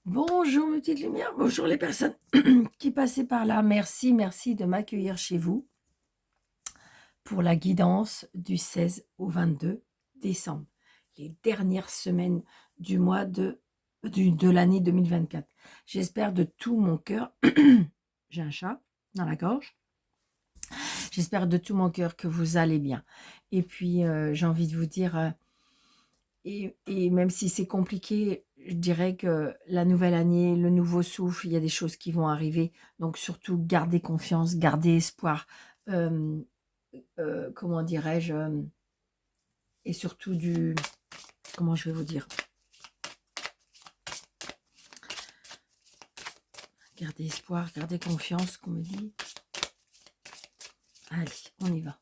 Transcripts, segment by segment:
Bonjour mes petites lumières, bonjour les personnes qui passaient par là. Merci, merci de m'accueillir chez vous pour la guidance du 16 au 22 décembre, les dernières semaines du mois de l'année 2024. J'espère de tout mon cœur, j'ai un chat dans la gorge, j'espère de tout mon cœur que vous allez bien. Et puis j'ai envie de vous dire, et même si c'est compliqué, je dirais que la nouvelle année, le nouveau souffle, il y a des choses qui vont arriver. Donc surtout, gardez confiance, gardez espoir. Euh, comment dirais-je et surtout comment je vais vous dire? Gardez espoir, gardez confiance, qu'on me dit. Allez, on y va.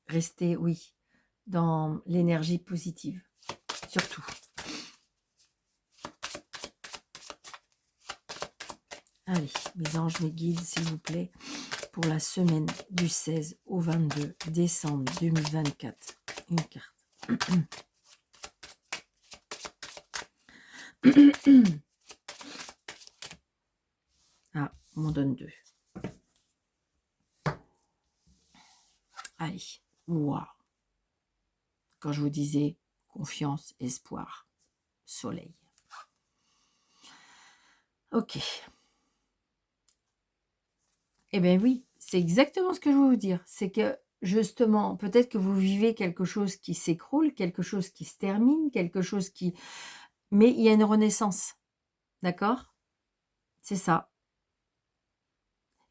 Restez, oui, dans l'énergie positive, surtout. Allez, mes anges, mes guides, s'il vous plaît, pour la semaine du 16 au 22 décembre 2024. Une carte. Ah, on m'en donne deux. Allez, waouh. Quand je vous disais confiance, espoir, soleil. Ok. Eh bien oui, c'est exactement ce que je veux vous dire. C'est que justement, peut-être que vous vivez quelque chose qui s'écroule, quelque chose qui se termine, quelque chose qui... Mais il y a une renaissance. D'accord? C'est ça.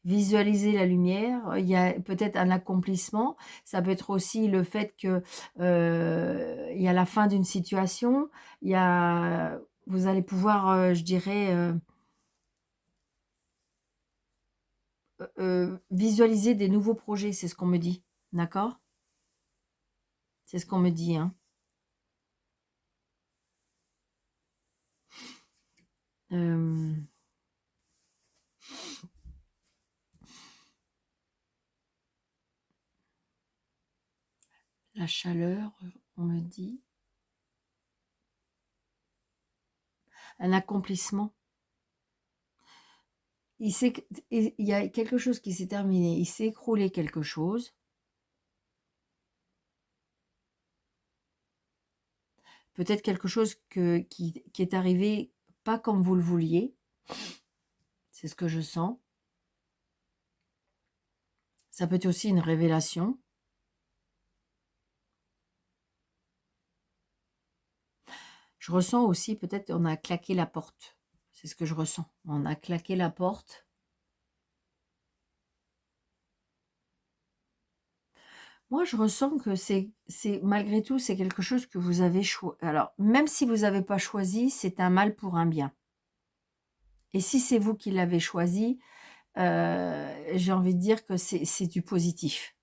Visualiser la lumière, il y a peut-être un accomplissement, ça peut être aussi le fait que il y a la fin d'une situation, il y a, vous allez pouvoir, je dirais, visualiser des nouveaux projets, c'est ce qu'on me dit, d'accord? C'est ce qu'on me dit, hein. Euh, la chaleur, on me dit, un accomplissement. Il y a quelque chose qui s'est terminé, il s'est écroulé quelque chose. Peut-être quelque chose qui est arrivé pas comme vous le vouliez. C'est ce que je sens. Ça peut être aussi une révélation. Je ressens aussi, peut-être, on a claqué la porte. C'est ce que je ressens. On a claqué la porte. Moi, je ressens que malgré tout, c'est quelque chose que vous avez choisi. Alors, même si vous n'avez pas choisi, c'est un mal pour un bien. Et si c'est vous qui l'avez choisi, j'ai envie de dire que c'est du positif.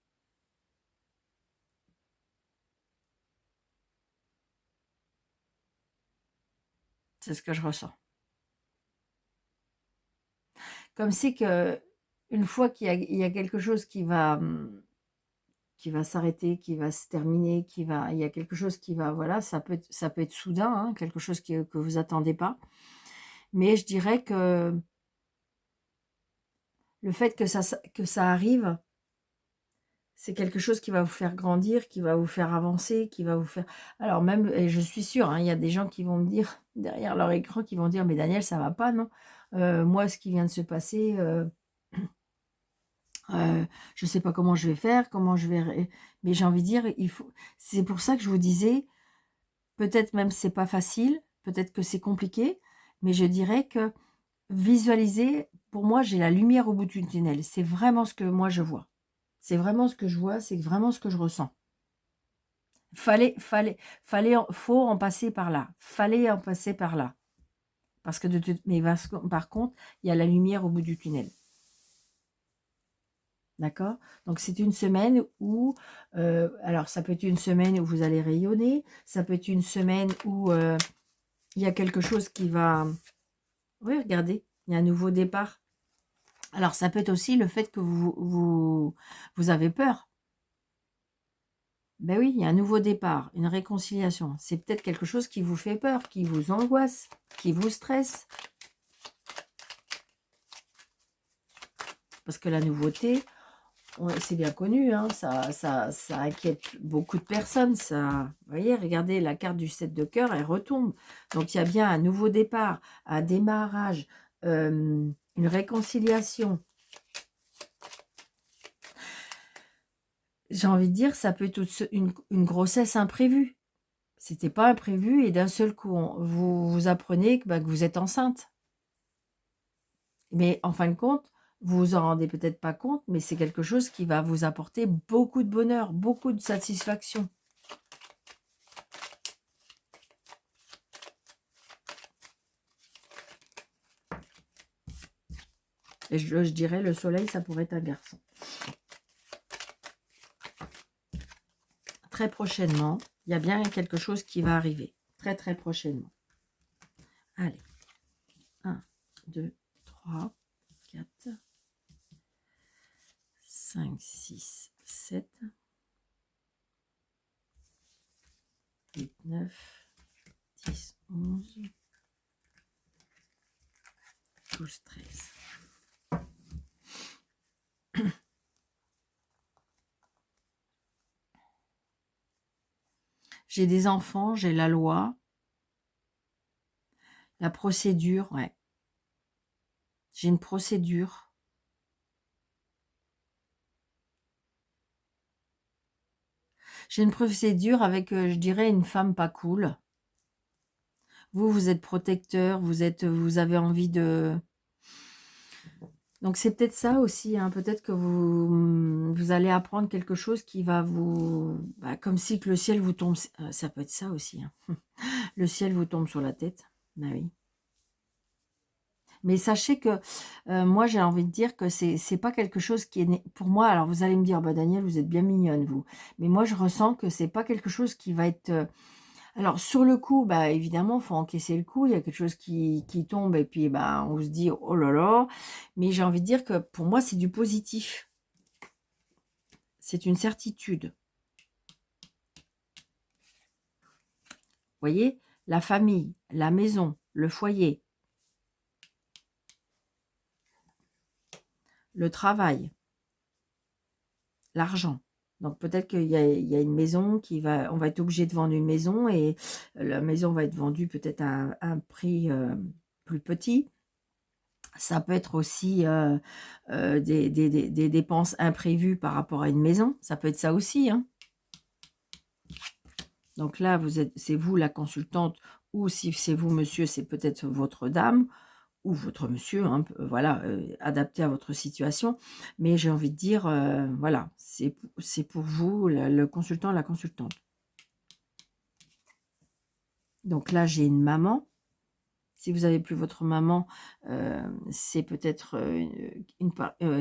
C'est ce que je ressens. Comme si que une fois il y a quelque chose qui va s'arrêter, qui va se terminer, il y a quelque chose qui va, voilà, ça peut être soudain, hein, quelque chose que vous attendez pas. Mais je dirais que le fait que ça arrive, c'est quelque chose qui va vous faire grandir, qui va vous faire avancer, qui va vous faire... Alors même, et je suis sûre, hein, il y a des gens qui vont me dire, derrière leur écran, qui vont dire, mais Daniel, ça va pas, non? Moi, ce qui vient de se passer, je sais pas comment je vais faire, comment je vais... Mais j'ai envie de dire, c'est pour ça que je vous disais, peut-être même c'est pas facile, peut-être que c'est compliqué, mais je dirais que visualiser, pour moi, j'ai la lumière au bout du tunnel. C'est vraiment ce que moi je vois. C'est vraiment ce que je vois, c'est vraiment ce que je ressens. Faut en passer par là. Fallait en passer par là. Parce que par contre, il y a la lumière au bout du tunnel. D'accord? Donc, c'est une semaine où, alors ça peut être une semaine où vous allez rayonner, ça peut être une semaine où il y a quelque chose qui va... Oui, regardez, il y a un nouveau départ. Alors, ça peut être aussi le fait que vous avez peur. Ben oui, il y a un nouveau départ, une réconciliation. C'est peut-être quelque chose qui vous fait peur, qui vous angoisse, qui vous stresse. Parce que la nouveauté, c'est bien connu, hein, ça inquiète beaucoup de personnes. Ça, vous voyez, regardez, la carte du 7 de cœur, elle retombe. Donc, il y a bien un nouveau départ, un démarrage, une réconciliation. J'ai envie de dire, ça peut être une grossesse imprévue. C'était pas imprévu et d'un seul coup, vous apprenez que vous êtes enceinte. Mais en fin de compte, vous vous en rendez peut-être pas compte, mais c'est quelque chose qui va vous apporter beaucoup de bonheur, beaucoup de satisfaction. Et je dirais, le soleil, ça pourrait être un garçon. Très prochainement, il y a bien quelque chose qui va arriver. Très, très prochainement. Allez. 1, 2, 3, 4, 5, 6, 7, 8, 9, 10, 11, 12, 13. J'ai des enfants, j'ai la loi, la procédure, ouais. J'ai une procédure. J'ai une procédure avec, je dirais, une femme pas cool. Vous êtes protecteur, vous avez envie de... Donc c'est peut-être ça aussi, hein. Peut-être que vous allez apprendre quelque chose qui va vous... comme si que le ciel vous tombe... ça peut être ça aussi, hein. Le ciel vous tombe sur la tête. Ben oui. Mais sachez que moi, j'ai envie de dire que c'est pas quelque chose qui est... Pour moi, alors vous allez me dire, Daniel, vous êtes bien mignonne, vous. Mais moi, je ressens que c'est pas quelque chose qui va être... Alors, sur le coup, évidemment, il faut encaisser le coup. Il y a quelque chose qui tombe et puis on se dit, oh là là. Mais j'ai envie de dire que pour moi, c'est du positif. C'est une certitude. Vous voyez, la famille, la maison, le foyer, le travail, l'argent. Donc peut-être qu'il y a une maison on va être obligé de vendre une maison et la maison va être vendue peut-être à un prix plus petit. Ça peut être aussi des dépenses imprévues par rapport à une maison. Ça peut être ça aussi, hein. Donc là, c'est vous la consultante, ou si c'est vous monsieur, c'est peut-être votre dame ou votre monsieur, hein, voilà, adapté à votre situation. Mais j'ai envie de dire, voilà, c'est pour vous, le consultant, la consultante. Donc là, j'ai une maman. Si vous n'avez plus votre maman, c'est peut-être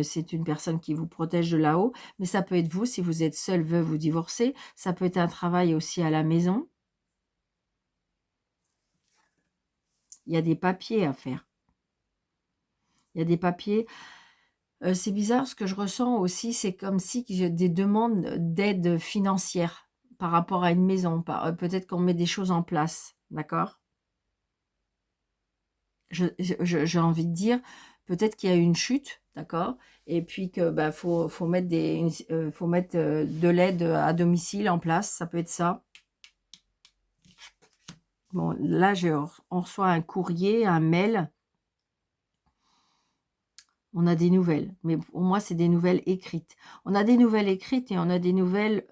c'est une personne qui vous protège de là-haut. Mais ça peut être vous, si vous êtes seul, veuve ou divorcé. Ça peut être un travail aussi à la maison. Il y a des papiers à faire. Il y a des papiers. C'est bizarre, ce que je ressens aussi, c'est comme si j'ai des demandes d'aide financière par rapport à une maison. Peut-être qu'on met des choses en place, d'accord? J'ai envie de dire, peut-être qu'il y a eu une chute, d'accord? Et puis que faut mettre de l'aide à domicile en place, ça peut être ça. Bon, là, on reçoit un courrier, un mail. On a des nouvelles, mais pour moi, c'est des nouvelles écrites. On a des nouvelles écrites et on a des nouvelles...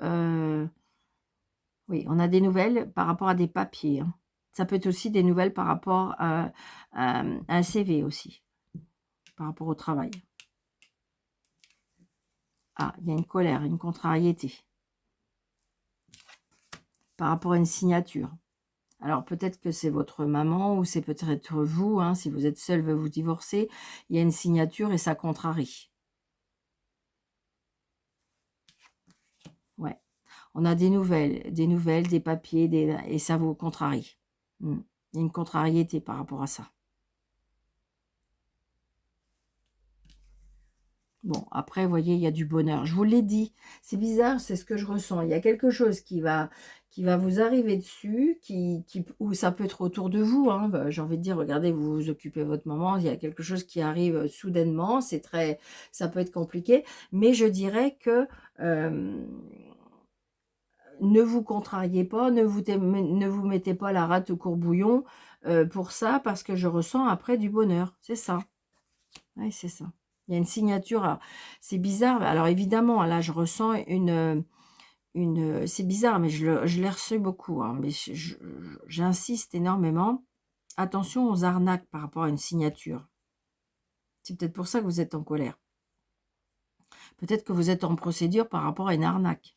oui, on a des nouvelles par rapport à des papiers, hein. Ça peut être aussi des nouvelles par rapport à un CV aussi, par rapport au travail. Ah, il y a une colère, une contrariété par rapport à une signature. Alors, peut-être que c'est votre maman ou c'est peut-être vous, hein, si vous êtes seul, veut vous divorcer. Il y a une signature et ça contrarie. Ouais. On a des nouvelles, des papiers, et ça vous contrarie. Il y a une contrariété par rapport à ça. Bon, après, vous voyez, il y a du bonheur. Je vous l'ai dit, c'est bizarre, c'est ce que je ressens. Il y a quelque chose qui va vous arriver dessus, ou ça peut être autour de vous. Hein. J'ai envie de dire, regardez, vous vous occupez de votre maman, il y a quelque chose qui arrive soudainement, ça peut être compliqué. Mais je dirais que ne vous contrariez pas, ne vous mettez pas la rate au courbouillon pour ça, parce que je ressens après du bonheur. C'est ça. Oui, c'est ça. Il y a une signature. C'est bizarre. Alors évidemment, là, je ressens c'est bizarre, mais je l'ai reçu beaucoup. Hein, mais j'insiste énormément. Attention aux arnaques par rapport à une signature. C'est peut-être pour ça que vous êtes en colère. Peut-être que vous êtes en procédure par rapport à une arnaque.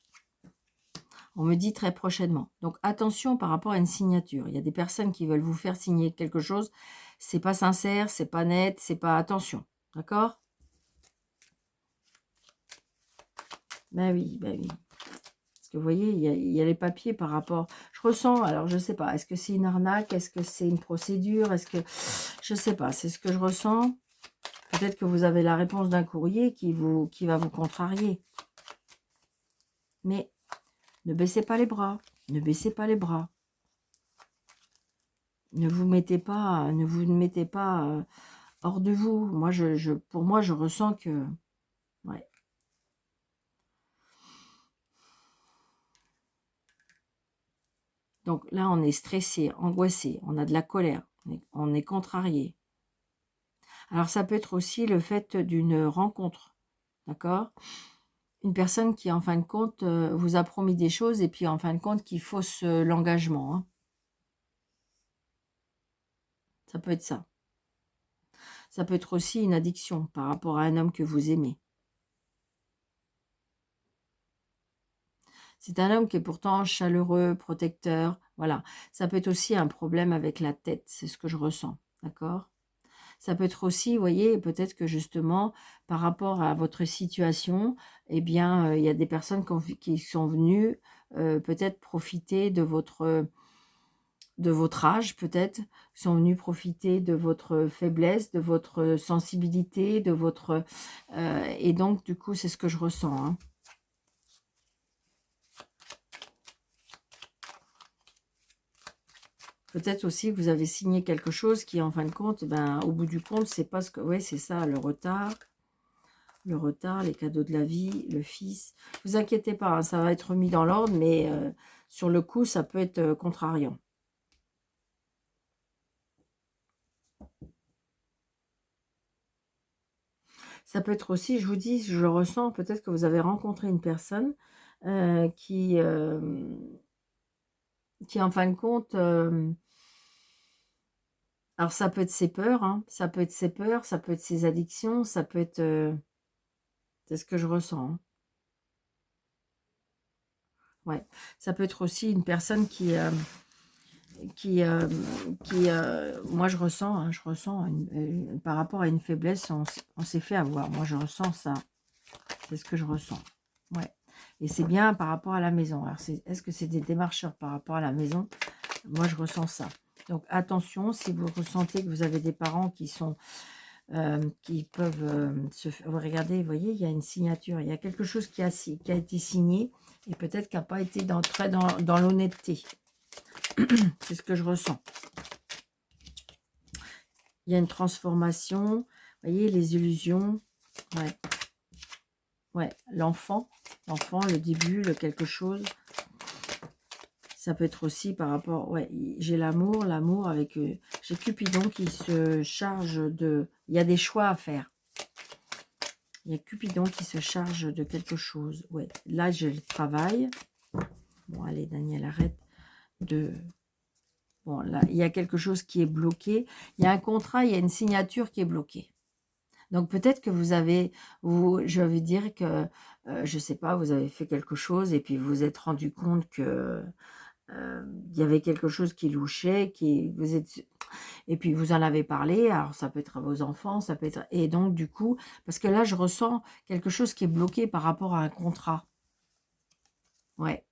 On me dit très prochainement. Donc attention par rapport à une signature. Il y a des personnes qui veulent vous faire signer quelque chose. C'est pas sincère, c'est pas net, c'est pas... Attention. D'accord? Ben oui, ben oui. Parce que vous voyez, il y a les papiers par rapport... Je ressens, alors je sais pas, est-ce que c'est une arnaque? Est-ce que c'est une procédure? Est-ce que... Je sais pas, c'est ce que je ressens. Peut-être que vous avez la réponse d'un courrier qui va vous contrarier. Mais ne baissez pas les bras. Ne baissez pas les bras. Ne vous mettez pas hors de vous. Moi, pour moi, je ressens que... Ouais. Donc là, on est stressé, angoissé, on a de la colère, on est contrarié. Alors, ça peut être aussi le fait d'une rencontre, d'accord? Une personne qui, en fin de compte, vous a promis des choses et puis, en fin de compte, qui fausse l'engagement. Hein. Ça peut être ça. Ça peut être aussi une addiction par rapport à un homme que vous aimez. C'est un homme qui est pourtant chaleureux, protecteur. Voilà. Ça peut être aussi un problème avec la tête. C'est ce que je ressens. D'accord? Ça peut être aussi, vous voyez, peut-être que justement, par rapport à votre situation, eh bien, il y a des personnes qui sont venues peut-être profiter de votre âge, peut-être, qui sont venues profiter de votre faiblesse, de votre sensibilité, de votre... et donc, du coup, c'est ce que je ressens. Hein. Peut-être aussi que vous avez signé quelque chose qui, en fin de compte, ben, au bout du compte, c'est pas ce que... Oui, c'est ça, le retard, les cadeaux de la vie, le fils. Ne vous inquiétez pas, hein, ça va être mis dans l'ordre, mais sur le coup, ça peut être contrariant. Ça peut être aussi, je vous dis, je le ressens, peut-être que vous avez rencontré une personne qui, en fin de compte... alors, ça peut être ses peurs, hein, ça peut être ses peurs, ça peut être ses addictions, ça peut être... c'est ce que je ressens. Hein. Ouais. Ça peut être aussi une personne qui moi je ressens, hein, par rapport à une faiblesse, on s'est fait avoir. Moi je ressens ça. C'est ce que je ressens. Ouais. Et c'est bien par rapport à la maison. Alors, est-ce que c'est des démarcheurs par rapport à la maison? Moi, je ressens ça. Donc, attention, si vous ressentez que vous avez des parents qui peuvent regardez, vous voyez, il y a une signature. Il y a quelque chose qui a été signé et peut-être qui n'a pas été très dans l'honnêteté. C'est ce que je ressens. Il y a une transformation. Vous voyez, les illusions. Ouais. Ouais, l'enfant, le début, le quelque chose. Ça peut être aussi par rapport... Ouais, j'ai l'amour avec... j'ai Cupidon qui se charge de... Il y a des choix à faire. Il y a Cupidon qui se charge de quelque chose. Ouais, là, j'ai le travail. Bon, allez, Daniel, arrête de... Bon, là, il y a quelque chose qui est bloqué. Il y a un contrat, il y a une signature qui est bloquée. Donc, peut-être que je veux dire que, je ne sais pas, vous avez fait quelque chose et puis vous vous êtes rendu compte que il y avait quelque chose qui louchait, et puis vous en avez parlé. Alors, ça peut être à vos enfants, ça peut être... Et donc, du coup, parce que là, je ressens quelque chose qui est bloqué par rapport à un contrat. Ouais.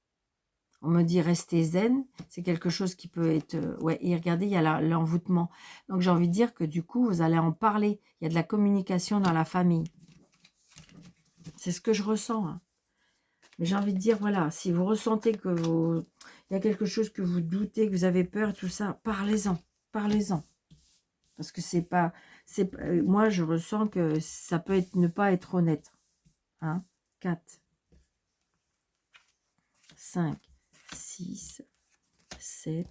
On me dit restez zen, c'est quelque chose qui peut être... ouais, et regardez, il y a l'envoûtement. Donc j'ai envie de dire que du coup, vous allez en parler. Il y a de la communication dans la famille. C'est ce que je ressens. Hein. Mais j'ai envie de dire, voilà, si vous ressentez que il y a quelque chose que vous doutez, que vous avez peur, tout ça, parlez-en. Parlez-en. Parce que c'est pas... moi, je ressens que ça peut être ne pas être honnête. Hein, 4, 5, 6, 7,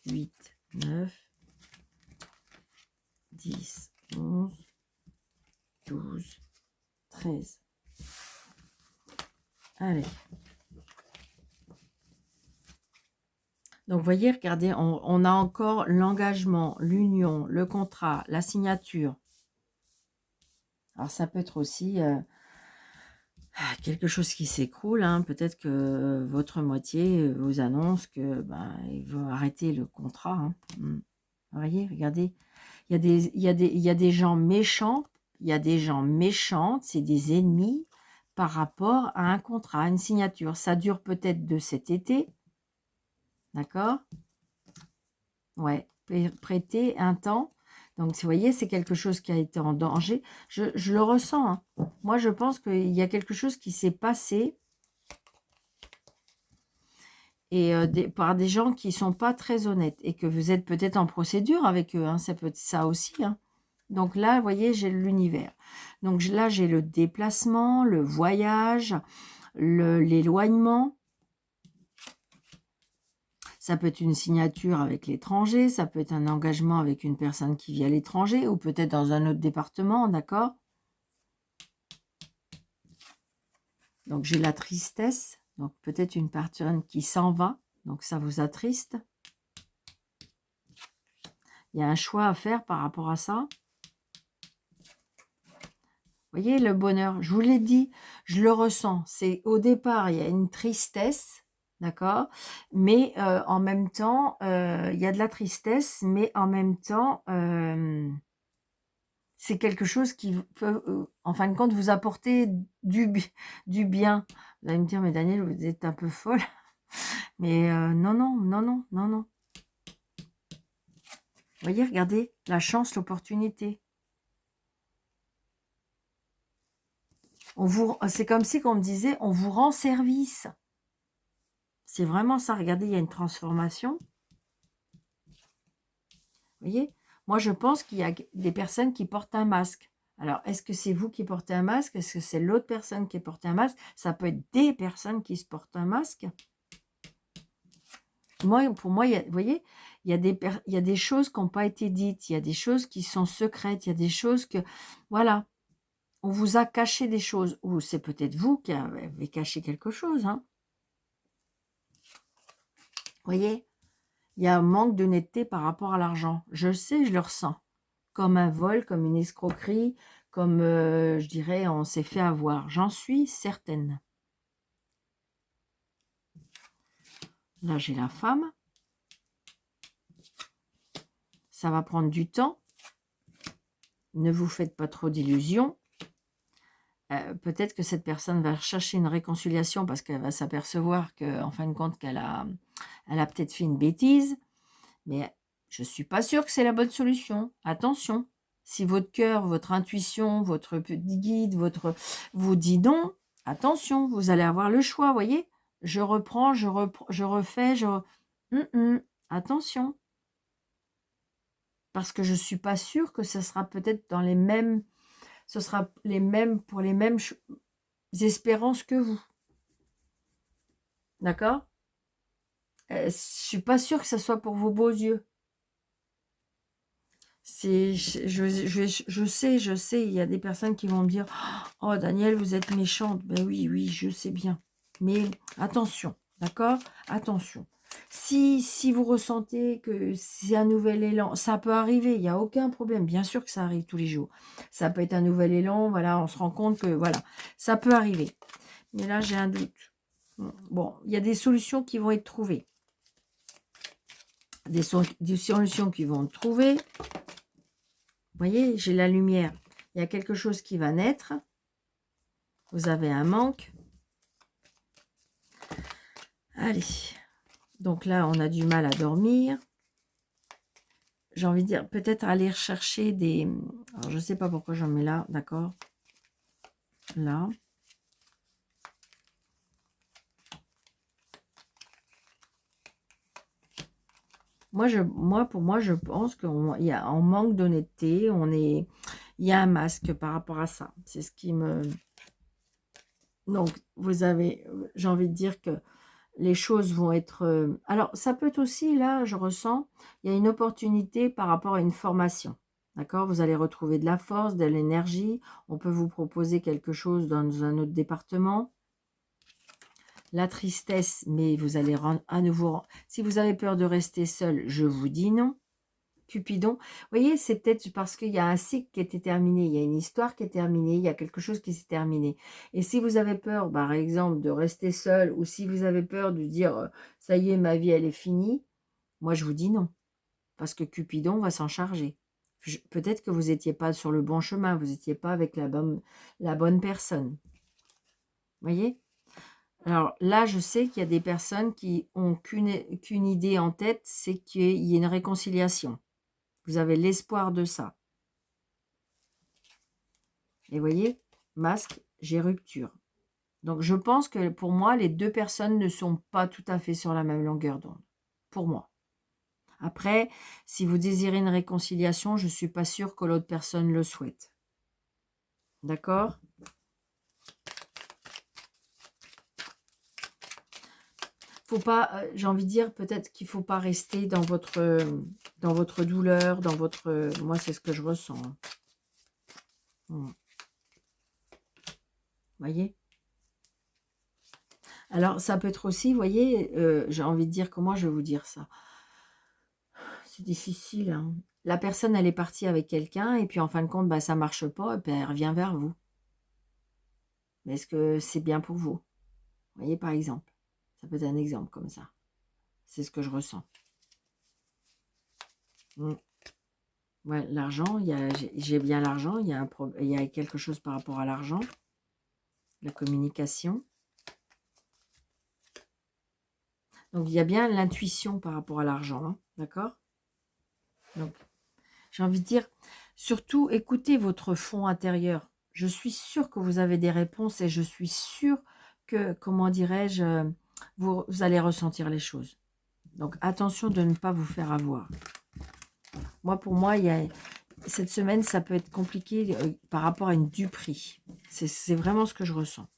8, 9, 10, 11, 12, 13. Allez. Donc, vous voyez, regardez, on a encore l'engagement, l'union, le contrat, la signature. Alors, ça peut être aussi quelque chose qui s'écroule. Hein. Peut-être que votre moitié vous annonce que il va arrêter le contrat. Hein. Vous voyez, regardez. Il y a des gens méchants. Il y a des gens méchants. C'est des ennemis par rapport à un contrat, à une signature. Ça dure peut-être de cet été. D'accord? Ouais, prêter un temps. Donc, vous voyez, c'est quelque chose qui a été en danger. Je le ressens. Hein. Moi, je pense qu'il y a quelque chose qui s'est passé et par des gens qui ne sont pas très honnêtes et que vous êtes peut-être en procédure avec eux. Hein. Ça peut être ça aussi. Hein. Donc là, vous voyez, j'ai l'univers. Donc là, j'ai le déplacement, le voyage, l'éloignement. Ça peut être une signature avec l'étranger, ça peut être un engagement avec une personne qui vit à l'étranger ou peut-être dans un autre département, d'accord? Donc j'ai la tristesse, donc peut-être une personne qui s'en va, donc ça vous attriste. Il y a un choix à faire par rapport à ça. Vous voyez le bonheur, je vous l'ai dit, je le ressens. C'est au départ, il y a une tristesse. D'accord, mais en même temps, il y a de la tristesse, mais en même temps, c'est quelque chose qui peut, en fin de compte, vous apporter du bien. Vous allez me dire, mais Daniel, vous êtes un peu folle. Mais non, non, non, non, non, non. Vous voyez, regardez, la chance, l'opportunité. C'est comme si on me disait, on vous rend service. C'est vraiment ça. Regardez, il y a une transformation. Vous voyez, moi, je pense qu'il y a des personnes qui portent un masque. Alors, est-ce que c'est vous qui portez un masque? Est-ce que c'est l'autre personne qui porte un masque? Ça peut être des personnes qui se portent un masque. Moi, pour moi, vous voyez, il y a des choses qui n'ont pas été dites. Il y a des choses qui sont secrètes. Il y a des choses que... Voilà. On vous a caché des choses. Ou c'est peut-être vous qui avez caché quelque chose. Hein. Vous voyez, il y a un manque d'honnêteté par rapport à l'argent. Je sais, je le ressens. Comme un vol, comme une escroquerie, comme, je dirais, on s'est fait avoir. J'en suis certaine. Là, j'ai la femme. Ça va prendre du temps. Ne vous faites pas trop d'illusions. Peut-être que cette personne va chercher une réconciliation parce qu'elle va s'apercevoir qu'en fin de compte, elle a peut-être fait une bêtise. Mais je ne suis pas sûre que c'est la bonne solution. Attention. Si votre cœur, votre intuition, votre petit guide, vous dit non, attention, vous allez avoir le choix, voyez. Je reprends, je refais, attention. Parce que je ne suis pas sûre que ce sera peut-être dans les mêmes... Ce sera pour les mêmes espérances que vous. D'accord? Je ne suis pas sûre que ce soit pour vos beaux yeux. Je sais, il y a des personnes qui vont me dire « Oh, Daniel, vous êtes méchante. » Ben oui, je sais bien. Mais attention, d'accord? Attention. Si vous ressentez que c'est un nouvel élan, ça peut arriver, il n'y a aucun problème. Bien sûr que ça arrive tous les jours. Ça peut être un nouvel élan, voilà, on se rend compte que, voilà, ça peut arriver. Mais là, j'ai un doute. Bon, il y a des solutions qui vont être trouvées. Des solutions qui vont être trouvées. Vous voyez, j'ai la lumière. Il y a quelque chose qui va naître. Vous avez un manque. Allez. Donc là, on a du mal à dormir. J'ai envie de dire, peut-être aller rechercher des... Alors, je ne sais pas pourquoi j'en mets là, d'accord. là. Pour moi, je pense qu'on manque d'honnêteté, il y a un masque par rapport à ça. C'est ce qui me... Donc, j'ai envie de dire que les choses vont être... alors, ça peut être aussi, là, je ressens, il y a une opportunité par rapport à une formation. D'accord? Vous allez retrouver de la force, de l'énergie. On peut vous proposer quelque chose dans un autre département. La tristesse, mais vous allez à nouveau... Si vous avez peur de rester seul, je vous dis non. Cupidon, vous voyez, c'est peut-être parce qu'il y a un cycle qui était terminé, il y a une histoire qui est terminée, il y a quelque chose qui s'est terminé. Et si vous avez peur, par exemple, de rester seul, ou si vous avez peur de dire, ça y est, ma vie, elle est finie, moi, je vous dis non. Parce que Cupidon va s'en charger. Peut-être que vous n'étiez pas sur le bon chemin, vous n'étiez pas avec la bonne personne. Vous voyez? Alors là, je sais qu'il y a des personnes qui ont qu'une idée en tête, c'est qu'il y ait une réconciliation. Vous avez l'espoir de ça. Et vous voyez, masque, j'ai rupture. Donc, je pense que pour moi, les deux personnes ne sont pas tout à fait sur la même longueur d'onde. Pour moi. Après, si vous désirez une réconciliation, je ne suis pas sûre que l'autre personne le souhaite. D'accord? Faut pas, j'ai envie de dire, peut-être qu'il ne faut pas rester dans votre douleur, dans votre... moi, c'est ce que je ressens. Vous voyez? Alors, ça peut être aussi, vous voyez, j'ai envie de dire, comment je vais vous dire ça? C'est difficile. Hein. La personne, elle est partie avec quelqu'un, et puis en fin de compte, bah, ça ne marche pas, et puis elle revient vers vous. Mais est-ce que c'est bien pour vous? Vous voyez, par exemple. Ça peut être un exemple comme ça. C'est ce que je ressens. Ouais, l'argent, j'ai bien l'argent, il y a quelque chose par rapport à l'argent. La communication. Donc, il y a bien l'intuition par rapport à l'argent. Hein, d'accord? Donc, j'ai envie de dire, surtout, écoutez votre fond intérieur. Je suis sûre que vous avez des réponses et je suis sûre que, comment dirais-je, vous allez ressentir les choses. Donc, attention de ne pas vous faire avoir. Moi, pour moi, cette semaine, ça peut être compliqué par rapport à une duperie. C'est vraiment ce que je ressens.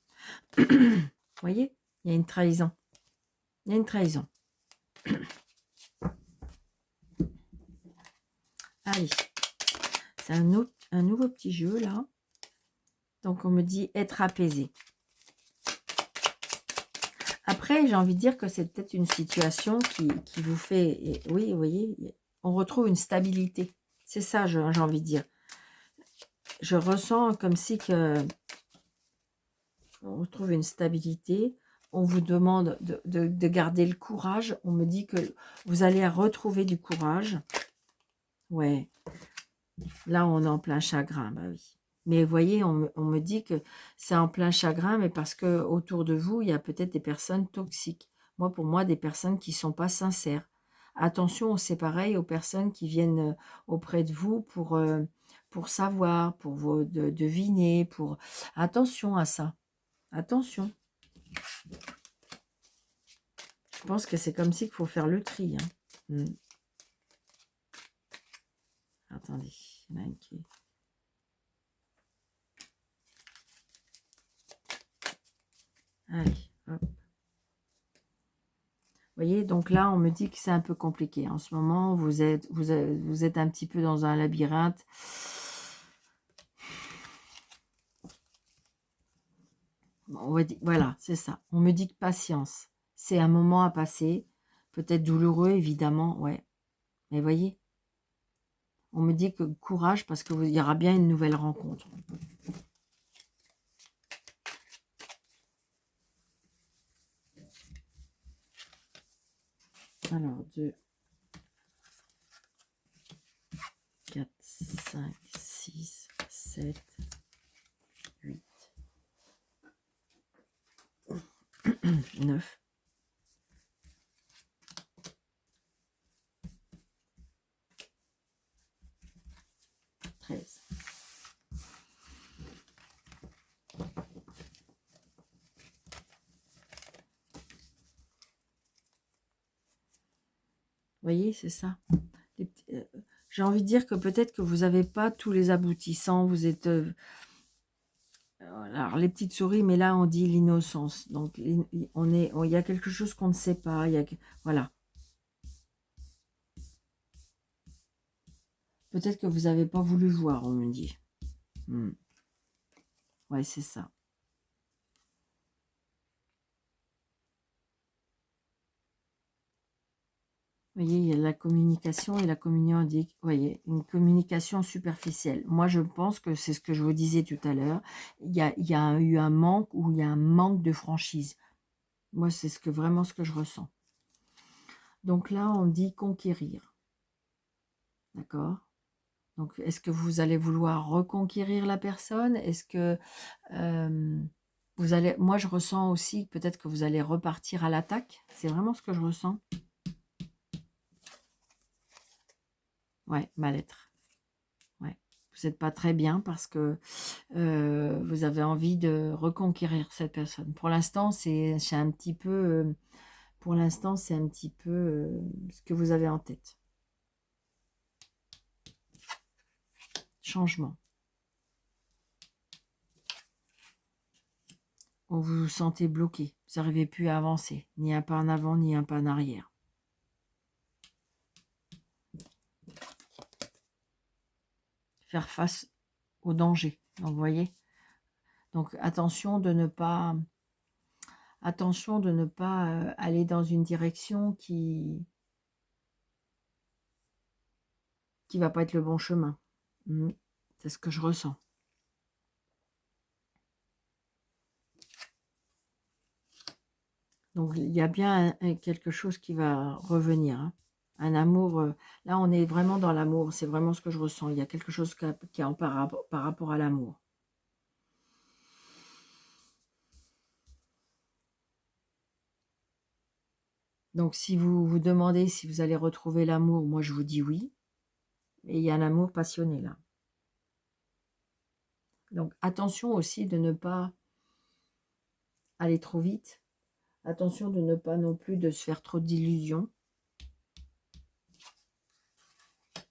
Vous voyez? Il y a une trahison. Il y a une trahison. Allez. C'est un nouveau petit jeu, là. Donc, on me dit être apaisé. Après, j'ai envie de dire que c'est peut-être une situation qui vous fait... oui, vous voyez, on retrouve une stabilité. C'est ça, j'ai envie de dire. Je ressens comme si on retrouve une stabilité. On vous demande de garder le courage. On me dit que vous allez retrouver du courage. Ouais. Là, on est en plein chagrin. Bah oui. Mais vous voyez, on me dit que c'est en plein chagrin, mais parce que autour de vous, il y a peut-être des personnes toxiques. Moi, pour moi, des personnes qui ne sont pas sincères. Attention, c'est pareil aux personnes qui viennent auprès de vous pour savoir, pour vous deviner, pour... Attention à ça. Attention. Je pense que c'est comme si qu'il faut faire le tri. Hein. Attendez, il y en a une qui... Allez, hop. Vous voyez, donc là, on me dit que c'est un peu compliqué. En ce moment, vous êtes un petit peu dans un labyrinthe. Voilà, c'est ça. On me dit que patience. C'est un moment à passer. Peut-être douloureux, évidemment, ouais. Mais voyez, on me dit que courage parce qu'il y aura bien une nouvelle rencontre. Alors, 2, 4, 5, 6, 7, 8, 9, 13. voyez, c'est ça. J'ai envie de dire que peut-être que vous n'avez pas tous les aboutissants, vous êtes... alors, les petites souris, mais là, on dit l'innocence. Donc, il y a quelque chose qu'on ne sait pas. Voilà. Peut-être que vous n'avez pas voulu voir, on me dit. Ouais, c'est ça. Vous voyez, il y a la communication et la communion indique, vous voyez, une communication superficielle. Moi, je pense que c'est ce que je vous disais tout à l'heure. Il y a eu un manque ou il y a un manque de franchise. Moi, c'est vraiment ce que je ressens. Donc là, on dit conquérir. D'accord? Donc, est-ce que vous allez vouloir reconquérir la personne? Est-ce que vous allez... Moi, je ressens aussi peut-être que vous allez repartir à l'attaque. C'est vraiment ce que je ressens. Ouais, mal-être. Ouais. Vous n'êtes pas très bien parce que vous avez envie de reconquérir cette personne. Pour l'instant, c'est un petit peu... pour l'instant, c'est un petit peu ce que vous avez en tête. Changement. Vous vous sentez bloqué. Vous n'arrivez plus à avancer. Ni un pas en avant, ni un pas en arrière. Faire face au danger. Donc, vous voyez. Donc, attention de ne pas aller dans une direction qui va pas être le bon chemin. C'est ce que je ressens. Donc, il y a bien quelque chose qui va revenir. Hein. Un amour, là, on est vraiment dans l'amour. C'est vraiment ce que je ressens. Il y a quelque chose qui est par rapport à l'amour. Donc, si vous vous demandez si vous allez retrouver l'amour, moi, je vous dis oui. Et il y a un amour passionné, là. Donc, attention aussi de ne pas aller trop vite. Attention de ne pas non plus de se faire trop d'illusions.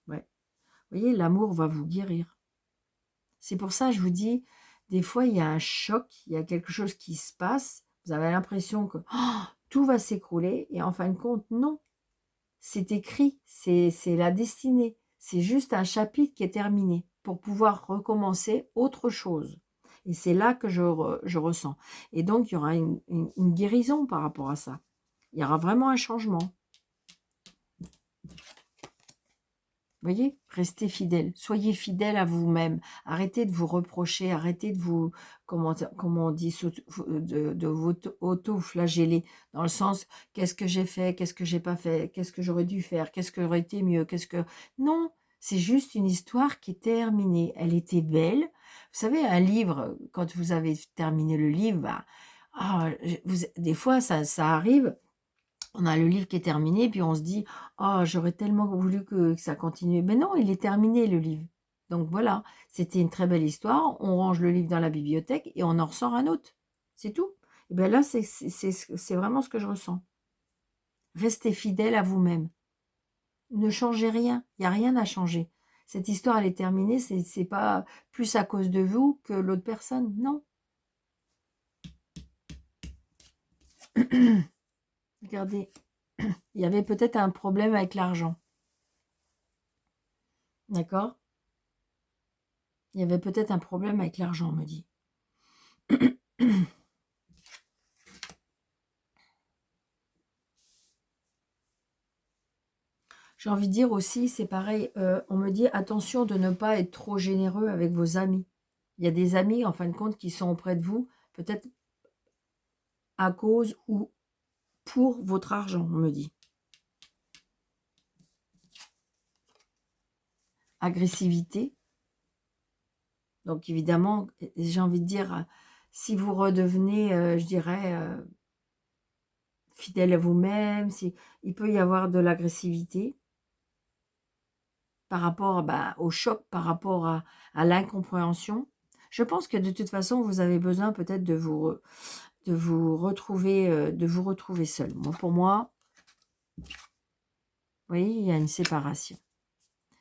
Ouais. Vous voyez, l'amour va vous guérir. C'est pour ça que je vous dis, des fois, il y a un choc, il y a quelque chose qui se passe. Vous avez l'impression que tout va s'écrouler. Et en fin de compte, non. C'est écrit, c'est la destinée. C'est juste un chapitre qui est terminé pour pouvoir recommencer autre chose. Et c'est là que je ressens. Et donc, il y aura une guérison par rapport à ça. Il y aura vraiment un changement. Vous voyez, restez fidèle. Soyez fidèle à vous-même. Arrêtez de vous reprocher. Arrêtez de vous, comment on dit, de vous auto-flageller. Dans le sens, qu'est-ce que j'ai fait, qu'est-ce que j'ai pas fait, qu'est-ce que j'aurais dû faire, qu'est-ce que aurait été mieux, Non, c'est juste une histoire qui est terminée. Elle était belle. Vous savez, un livre, quand vous avez terminé le livre, des fois, ça arrive. On a le livre qui est terminé, puis on se dit « Oh, j'aurais tellement voulu que ça continue. » Mais non, il est terminé, le livre. Donc voilà, c'était une très belle histoire. On range le livre dans la bibliothèque et on en ressort un autre. C'est tout. Et bien là, c'est vraiment ce que je ressens. Restez fidèle à vous-même. Ne changez rien. Il n'y a rien à changer. Cette histoire, elle est terminée. C'est pas plus à cause de vous que l'autre personne. Non. Regardez, il y avait peut-être un problème avec l'argent. D'accord? Il y avait peut-être un problème avec l'argent, on me dit. J'ai envie de dire aussi, c'est pareil, on me dit attention de ne pas être trop généreux avec vos amis. Il y a des amis, en fin de compte, qui sont auprès de vous, peut-être à cause ou pour votre argent, on me dit. Agressivité. Donc évidemment, j'ai envie de dire, si vous redevenez, je dirais, fidèle à vous-même, il peut y avoir de l'agressivité par rapport au choc, par rapport à l'incompréhension. Je pense que de toute façon, vous avez besoin peut-être de vous retrouver seul. Moi, pour moi, voyez, il y a une séparation.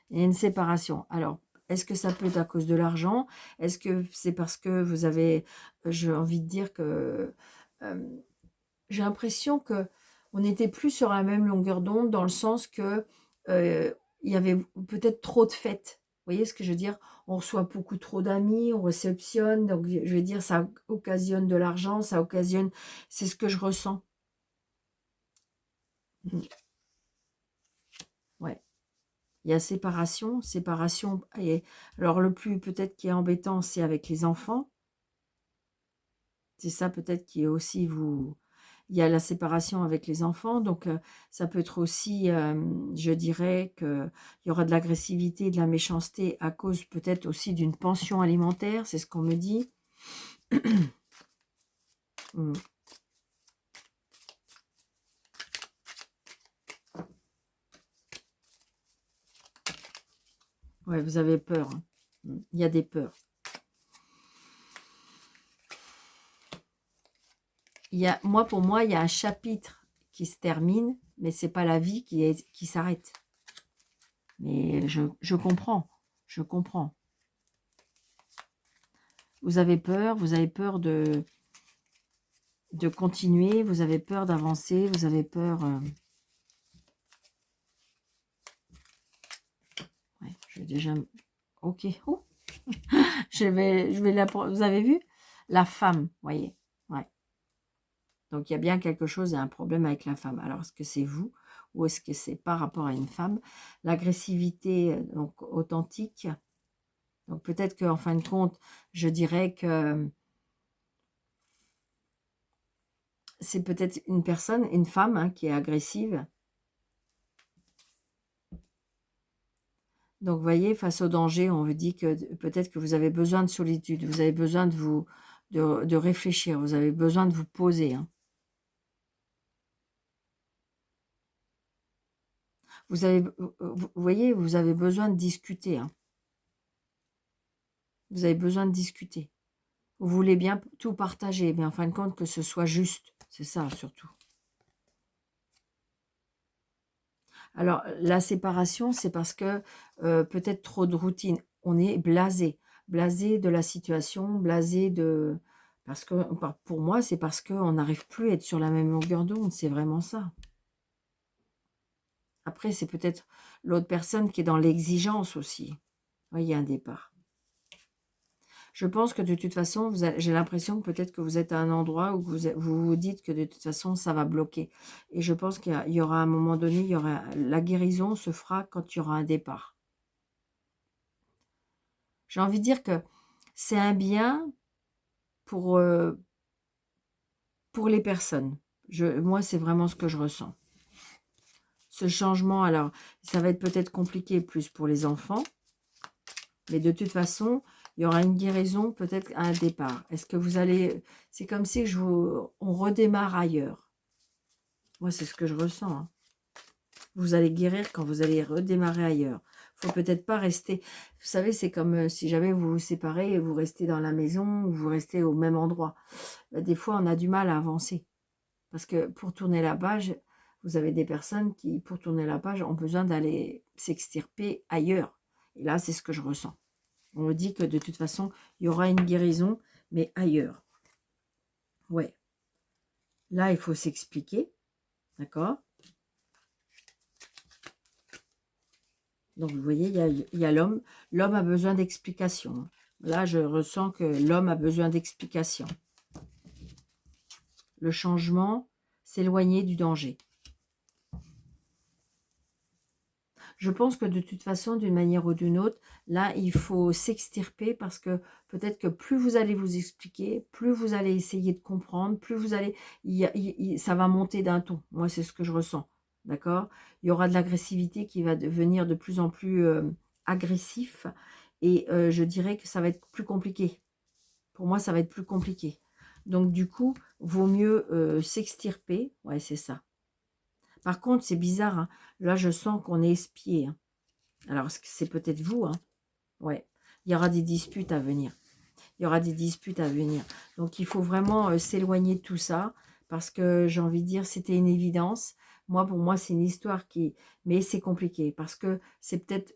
Il y a une séparation. Alors, est-ce que ça peut être à cause de l'argent? Est-ce que c'est parce que vous avez, j'ai envie de dire que, j'ai l'impression que on n'était plus sur la même longueur d'onde dans le sens que, il y avait peut-être trop de fêtes. Vous voyez ce que je veux dire? On reçoit beaucoup trop d'amis, on réceptionne, donc je veux dire ça occasionne de l'argent, ça occasionne c'est ce que je ressens. Mmh, ouais. Il y a séparation, séparation et alors le plus peut-être qui est embêtant, c'est avec les enfants. C'est ça peut-être qui est aussi vous il y a la séparation avec les enfants, donc ça peut être aussi, je dirais qu'il y aura de l'agressivité, de la méchanceté à cause peut-être aussi d'une pension alimentaire, c'est ce qu'on me dit. Mmh. Ouais, vous avez peur, hein. Mmh. Il y a des peurs. Pour moi, il y a un chapitre qui se termine, mais c'est pas la vie qui s'arrête. Mais je comprends, je comprends. Vous avez peur de continuer, vous avez peur d'avancer, vous avez peur... ouais, je vais déjà... Ok. Oh, je vais vous avez vu? La femme, voyez. Ouais. Donc, il y a bien quelque chose, il y a un problème avec la femme. Alors, est-ce que c'est vous ou est-ce que c'est par rapport à une femme? L'agressivité, donc, authentique. Donc, peut-être qu'en fin de compte, je dirais que c'est peut-être une personne, une femme, hein, qui est agressive. Donc, vous voyez, face au danger, on vous dit que peut-être que vous avez besoin de solitude, vous avez besoin de vous de réfléchir, vous avez besoin de vous poser, hein. Vous voyez, vous avez besoin de discuter, hein. Vous avez besoin de discuter. Vous voulez bien tout partager, mais en fin de compte, que ce soit juste. C'est ça, surtout. Alors, la séparation, c'est parce que peut-être trop de routine. On est blasé. Blasé de la situation, blasé de... Parce que, pour moi, c'est parce qu'on n'arrive plus à être sur la même longueur d'onde. C'est vraiment ça. Après, c'est peut-être l'autre personne qui est dans l'exigence aussi. Oui, il y a un départ. Je pense que de toute façon, j'ai l'impression que peut-être que vous êtes à un endroit où vous vous dites que de toute façon, ça va bloquer. Et je pense qu'il y aura un moment donné, la guérison se fera quand il y aura un départ. J'ai envie de dire que c'est un bien pour, pour les personnes. Moi, c'est vraiment ce que je ressens. Ce changement, alors, ça va être peut-être compliqué plus pour les enfants, mais de toute façon, il y aura une guérison peut-être à un départ. Est-ce que vous allez... C'est comme si on redémarre ailleurs. Moi, c'est ce que je ressens, hein. Vous allez guérir quand vous allez redémarrer ailleurs. Il ne faut peut-être pas rester... Vous savez, c'est comme si jamais vous vous séparez et vous restez dans la maison ou vous restez au même endroit. Des fois, on a du mal à avancer. Parce que pour tourner la page, vous avez des personnes qui, pour tourner la page, ont besoin d'aller s'extirper ailleurs. Et là, c'est ce que je ressens. On me dit que de toute façon, il y aura une guérison, mais ailleurs. Ouais. Là, il faut s'expliquer. D'accord? Donc, vous voyez, il y a l'homme. L'homme a besoin d'explications. Là, je ressens que l'homme a besoin d'explications. Le changement, s'éloigner du danger. Je pense que de toute façon, d'une manière ou d'une autre, là, il faut s'extirper parce que peut-être que plus vous allez vous expliquer, plus vous allez essayer de comprendre, plus vous allez... ça va monter d'un ton. Moi, c'est ce que je ressens. D'accord? Il y aura de l'agressivité qui va devenir de plus en plus agressif et je dirais que ça va être plus compliqué. Pour moi, ça va être plus compliqué. Donc, du coup, vaut mieux s'extirper. Ouais, c'est ça. Par contre, c'est bizarre, hein. Là, je sens qu'on est espié, hein. Alors, c'est peut-être vous, hein. Ouais. Il y aura des disputes à venir. Il y aura des disputes à venir. Donc, il faut vraiment s'éloigner de tout ça parce que j'ai envie de dire, c'était une évidence. Moi, pour moi, c'est une histoire qui... Mais c'est compliqué, parce que c'est peut-être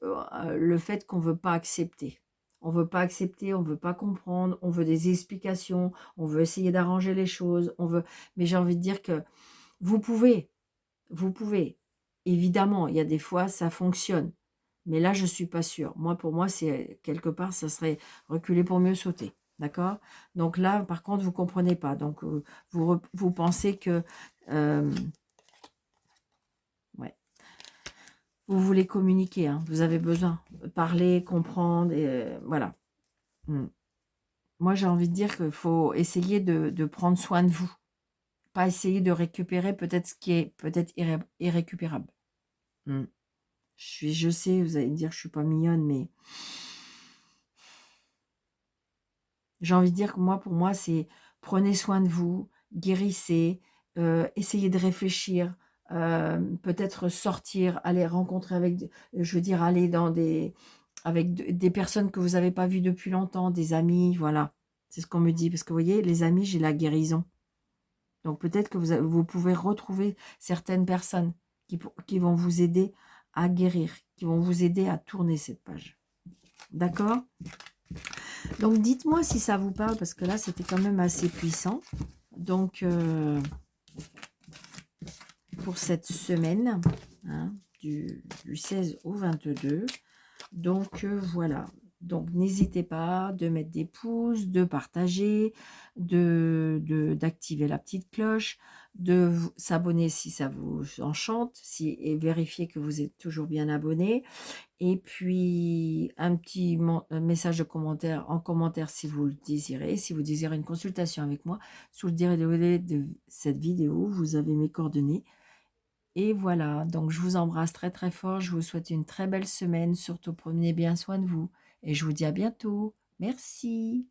le fait qu'on ne veut pas accepter. On ne veut pas accepter, on ne veut pas comprendre, on veut des explications, on veut essayer d'arranger les choses, on veut... Mais j'ai envie de dire que vous pouvez, vous pouvez. Évidemment, il y a des fois, ça fonctionne. Mais là, je ne suis pas sûre. Moi, pour moi, c'est quelque part, ça serait reculer pour mieux sauter. D'accord? Donc là, par contre, vous ne comprenez pas. Donc, vous pensez que... ouais, vous voulez communiquer, hein, vous avez besoin de parler, comprendre, et voilà. Moi, j'ai envie de dire qu'il faut essayer de prendre soin de vous. Pas essayer de récupérer peut-être ce qui est peut-être irrécupérable. Je sais, vous allez me dire que je suis pas mignonne, mais j'ai envie de dire que moi, pour moi, c'est prenez soin de vous, guérissez, essayez de réfléchir, peut-être sortir, aller rencontrer avec, je veux dire, aller dans avec des personnes que vous n'avez pas vues depuis longtemps, des amis, voilà. C'est ce qu'on me dit, parce que vous voyez, les amis, j'ai la guérison. Donc peut-être que vous pouvez retrouver certaines personnes qui vont vous aider à guérir, qui vont vous aider à tourner cette page. D'accord? Donc dites-moi si ça vous parle, parce que là c'était quand même assez puissant. Donc pour cette semaine, hein, du 16 au 22. Donc voilà. Donc n'hésitez pas de mettre des pouces, de partager, d'activer la petite cloche, de s'abonner si ça vous enchante, et vérifier que vous êtes toujours bien abonné. Et puis, un petit message de commentaire en commentaire si vous le désirez. Si vous désirez une consultation avec moi, sous le déroulé de cette vidéo, vous avez mes coordonnées. Et voilà, donc je vous embrasse très très fort. Je vous souhaite une très belle semaine. Surtout, prenez bien soin de vous. Et je vous dis à bientôt. Merci.